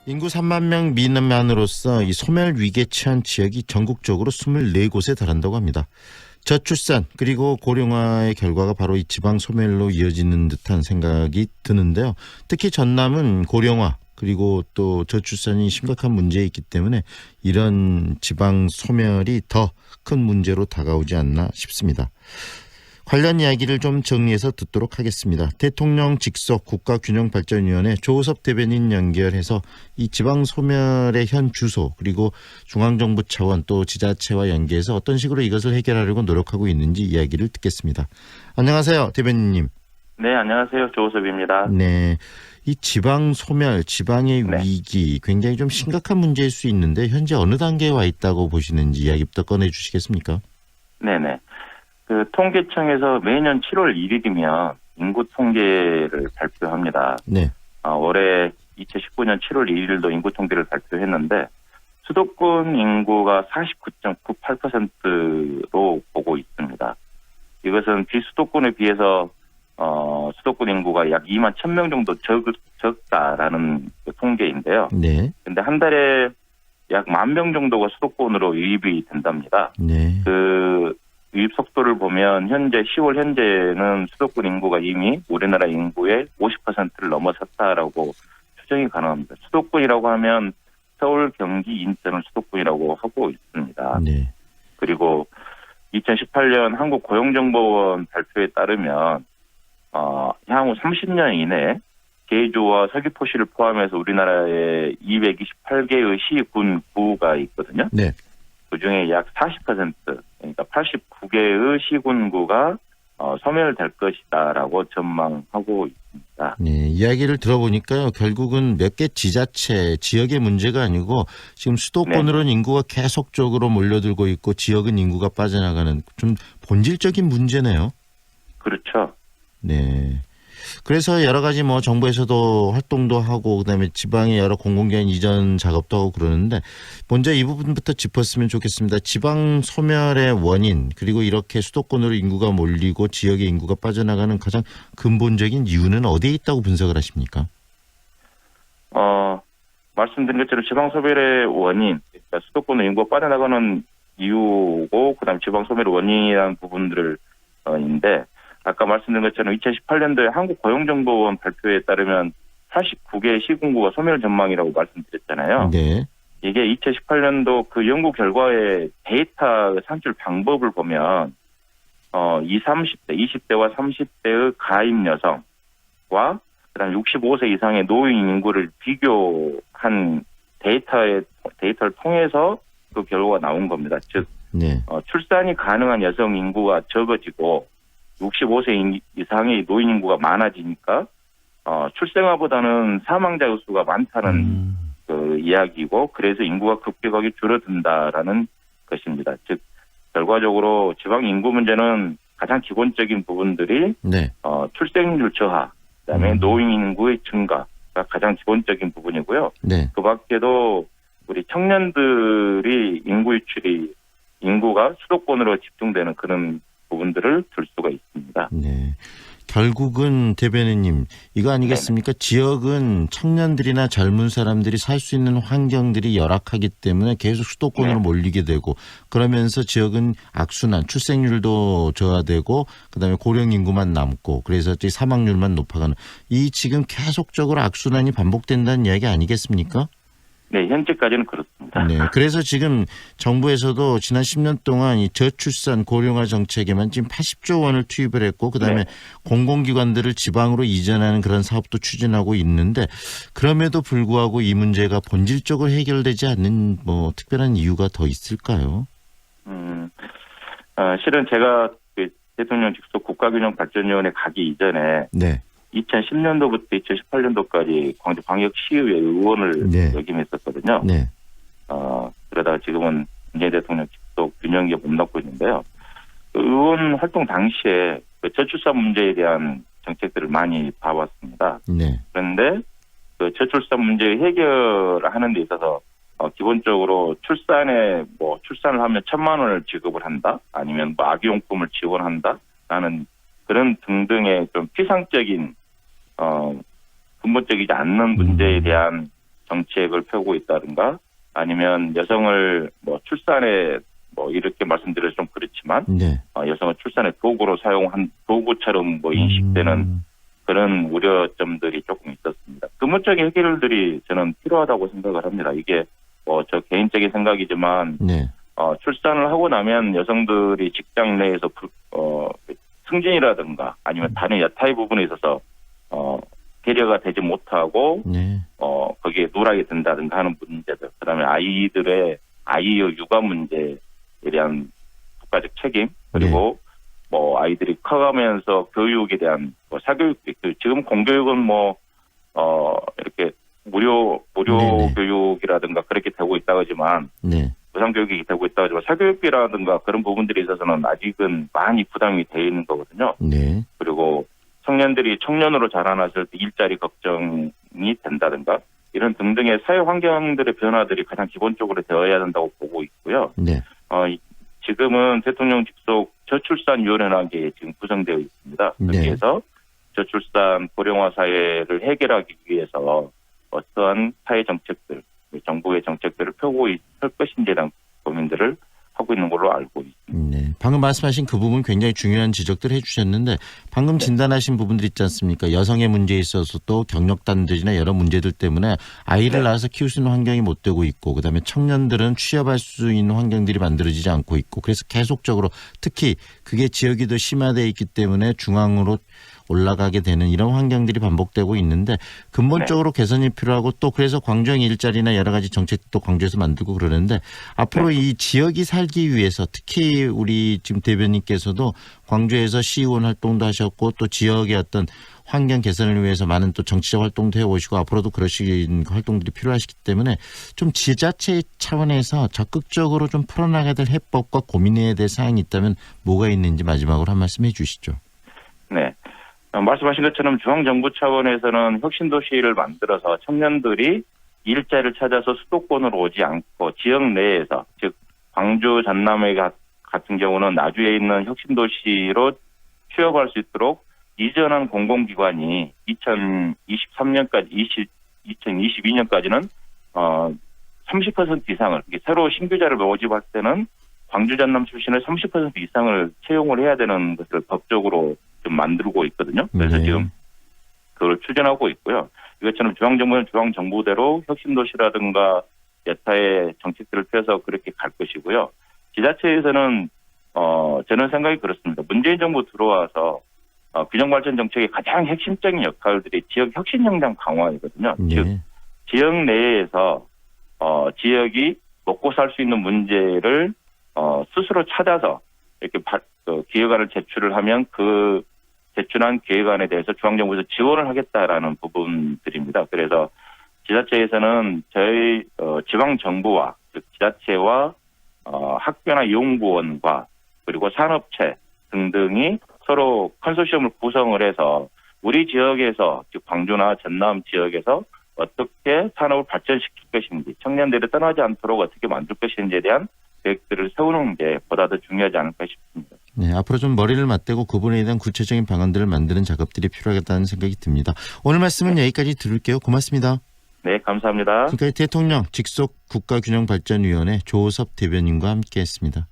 인구 3만 명 미만으로서 이 소멸 위기에 처한 지역이 전국적으로 24곳에 달한다고 합니다. 저출산 그리고 고령화의 결과가 바로 이 지방 소멸로 이어지는 듯한 생각이 드는데요. 특히 전남은 고령화 그리고 또 저출산이 심각한 문제에 있기 때문에 이런 지방 소멸이 더 큰 문제로 다가오지 않나 싶습니다. 관련 이야기를 좀 정리해서 듣도록 하겠습니다. 대통령 직속 국가균형발전위원회 조우섭 대변인 연결해서 이 지방 소멸의 현 주소 그리고 중앙정부 차원 또 지자체와 연계해서 어떤 식으로 이것을 해결하려고 노력하고 있는지 이야기를 듣겠습니다. 안녕하세요, 대변인님. 네, 안녕하세요. 조우섭입니다. 네, 이 지방 소멸, 지방의 네. 위기 굉장히 좀 심각한 문제일 수 있는데 현재 어느 단계에 와 있다고 보시는지 이야기부터 꺼내주시겠습니까? 네네. 통계청에서 매년 7월 1일이면 인구 통계를 발표합니다. 네, 올해 2019년 7월 1일도 인구 통계를 발표했는데 수도권 인구가 49.98%로 보고 있습니다. 이것은 비수도권에 비해서 수도권 인구가 약 2만 1,000명 정도 적다라는 통계인데요. 네, 근데 한 달에 약 10,000명 정도가 수도권으로 유입이 된답니다. 네. 유입 속도를 보면 현재 10월 현재는 수도권 인구가 이미 우리나라 인구의 50%를 넘어섰다라고 추정이 가능합니다. 수도권이라고 하면 서울, 경기, 인천을 수도권이라고 하고 있습니다. 네. 그리고 2018년 한국고용정보원 발표에 따르면 향후 30년 이내에 제주와 서귀포시를 포함해서 우리나라에 228개의 시, 군, 구가 있거든요. 네. 그중에 약 40%, 그러니까 89개의 시군구가 소멸될 것이다라고 전망하고 있습니다. 네, 이야기를 들어보니까요. 결국은 몇 개 지자체, 지역의 문제가 아니고 지금 수도권으로는 인구가 계속적으로 몰려들고 있고 지역은 인구가 빠져나가는 좀 본질적인 문제네요. 그렇죠. 네. 그래서 여러 가지 뭐 정부에서도 활동도 하고 그다음에 지방의 여러 공공기관 이전 작업도 하고 그러는데 먼저 이 부분부터 짚었으면 좋겠습니다. 지방 소멸의 원인 그리고 이렇게 수도권으로 인구가 몰리고 지역의 인구가 빠져나가는 가장 근본적인 이유는 어디에 있다고 분석을 하십니까? 말씀드린 것처럼 지방 소멸의 원인, 그러니까 수도권으로 인구가 빠져나가는 이유고 그다음 지방 소멸의 원인이라는 부분들을 인데 아까 말씀드린 것처럼 2018년도에 한국고용정보원 발표에 따르면 89개 시군구가 소멸 전망이라고 말씀드렸잖아요. 네. 이게 2018년도 그 연구 결과의 데이터 산출 방법을 보면 20대와 30대의 가임 여성과 그다음 65세 이상의 노인 인구를 비교한 데이터를 통해서 그 결과가 나온 겁니다. 즉 네. 출산이 가능한 여성 인구가 적어지고 65세 이상의 노인 인구가 많아지니까 출생아보다는 사망자 수가 많다는 그 이야기고 그래서 인구가 급격하게 줄어든다라는 것입니다. 즉 결과적으로 지방 인구 문제는 가장 기본적인 부분들이 네. 출생률 저하, 그다음에 노인 인구의 증가가 가장 기본적인 부분이고요. 네. 그 밖에도 우리 청년들이 인구가 수도권으로 집중되는 그런 부분들을 들 수가 있습니다. 네. 결국은 대변인님 이거 아니겠습니까? 네네. 지역은 청년들이나 젊은 사람들이 살 수 있는 환경들이 열악하기 때문에 계속 수도권으로 몰리게 되고 그러면서 지역은 악순환, 출생률도 저하되고 그다음에 고령 인구만 남고 그래서 사망률만 높아가는 이 지금 계속적으로 악순환이 반복된다는 이야기 아니겠습니까? 네, 현재까지는 그렇습니다. 네, 그래서 지금 정부에서도 지난 10년 동안 이 저출산 고령화 정책에만 지금 80조 원을 투입을 했고 그다음에 공공기관들을 지방으로 이전하는 그런 사업도 추진하고 있는데 그럼에도 불구하고 이 문제가 본질적으로 해결되지 않는 뭐 특별한 이유가 더 있을까요? 실은 제가 그 대통령 직속 국가균형발전위원회 가기 이전에 네. 2010년도부터 2018년도까지 광주광역시의회 의원을 역임했었거든요. 네. 그러다가 지금은 문재인 대통령 직속 균형기업 맡고 있는데요. 그 의원 활동 당시에 그 저출산 문제에 대한 정책들을 많이 봐왔습니다. 네. 그런데 그 저출산 문제 해결하는 데 있어서 기본적으로 출산을 하면 1,000만 원을 지급을 한다, 아니면 뭐 아기용품을 지원한다라는 그런 등등의 좀 피상적인 근본적이지 않는 문제에 대한 정책을 펴고 있다든가 아니면 여성을 뭐 출산에 뭐 이렇게 말씀드려서 좀 그렇지만 네. 여성을 출산의 도구로 사용한 도구처럼 뭐 인식되는 그런 우려점들이 조금 있었습니다. 근본적인 해결들이 저는 필요하다고 생각을 합니다. 이게 뭐 저 개인적인 생각이지만 네. 출산을 하고 나면 여성들이 직장 내에서 승진이라든가 아니면 다른 여타의 부분에 있어서 배려가 되지 못하고 네. 거기에 누락이 된다든가 하는 문제들, 그다음에 아이들의 아이의 육아 문제에 대한 국가적 책임, 그리고 뭐 아이들이 커가면서 교육에 대한 뭐 사교육, 지금 공교육은 뭐 이렇게 무료 네네. 교육이라든가 그렇게 되고 있다고 하지만 네. 무상교육이 되고 있다고 하지만 사교육비라든가 그런 부분들에 있어서는 아직은 많이 부담이 되어 있는 거거든요. 네. 그리고 청년들이 청년으로 자라났을 때 일자리 걱정이 된다든가 이런 등등의 사회 환경들의 변화들이 가장 기본적으로 되어야 된다고 보고 있고요. 네. 지금은 대통령 직속 저출산위원회라는 게 지금 구성되어 있습니다. 네. 여기에서 저출산 고령화 사회를 해결하기 위해서 어떠한 사회 정책들, 정부의 정책들을 펴고 있을 것인지에 대한 고민들을 하고 있는 걸로 알고 있습니다. 네. 방금 말씀하신 그 부분 굉장히 중요한 지적들을 해주셨는데 방금 진단하신 부분들 있지 않습니까? 여성의 문제에 있어서 또 경력단들이나 여러 문제들 때문에 아이를 낳아서 키울 수 있는 환경이 못 되고 있고 그다음에 청년들은 취업할 수 있는 환경들이 만들어지지 않고 있고 그래서 계속적으로 특히 그게 지역이 더 심화되어 있기 때문에 중앙으로 올라가게 되는 이런 환경들이 반복되고 있는데 근본적으로 개선이 필요하고 또 그래서 광주형 일자리나 여러 가지 정책도 광주에서 만들고 그러는데 앞으로 이 지역이 살기 위해서 특히 우리 지금 대변인께서도 광주에서 시의원 활동도 하셨고 또 지역의 어떤 환경 개선을 위해서 많은 또 정치적 활동도 해오시고 앞으로도 그러신 활동들이 필요하시기 때문에 좀 지자체 차원에서 적극적으로 좀 풀어나가야 될 해법과 고민해야 될 사항이 있다면 뭐가 있는지 마지막으로 한 말씀 해 주시죠. 네. 말씀하신 것처럼 중앙정부 차원에서는 혁신도시를 만들어서 청년들이 일자리를 찾아서 수도권으로 오지 않고 지역 내에서 즉 광주 전남회 같은 경우는 나주에 있는 혁신도시로 취업할 수 있도록 이전한 공공기관이 2022년까지는 30% 이상을 새로 신규자를 모집할 때는 광주 전남 출신의 30% 이상을 채용을 해야 되는 것을 법적으로 좀 만들고 있거든요. 그래서 지금 그걸 추진하고 있고요. 이것처럼 중앙정부는 중앙정부대로 혁신도시라든가 여타의 정책들을 펴서 그렇게 갈 것이고요. 지자체에서는 저는 생각이 그렇습니다. 문재인 정부 들어와서 균형발전 정책의 가장 핵심적인 역할들이 지역 혁신 역량 강화이거든요. 즉 지역 내에서 지역이 먹고 살 수 있는 문제를 스스로 찾아서 이렇게 기획안을 제출을 하면 그 제출한 계획안에 대해서 중앙정부에서 지원을 하겠다라는 부분들입니다. 그래서 지자체에서는 저희 지방정부와 즉 지자체와 학교나 연구원과 그리고 산업체 등등이 서로 컨소시엄을 구성을 해서 우리 지역에서 즉 광주나 전남 지역에서 어떻게 산업을 발전시킬 것인지 청년들이 떠나지 않도록 어떻게 만들 것인지에 대한 계획들을 세우는 게 보다 더 중요하지 않을까 싶습니다. 네, 앞으로 좀 머리를 맞대고 그 부분에 대한 구체적인 방안들을 만드는 작업들이 필요하겠다는 생각이 듭니다. 오늘 말씀은 여기까지 들을게요. 고맙습니다. 네, 감사합니다. 지금까지 대통령 직속 국가균형발전위원회 조섭 대변인과 함께했습니다.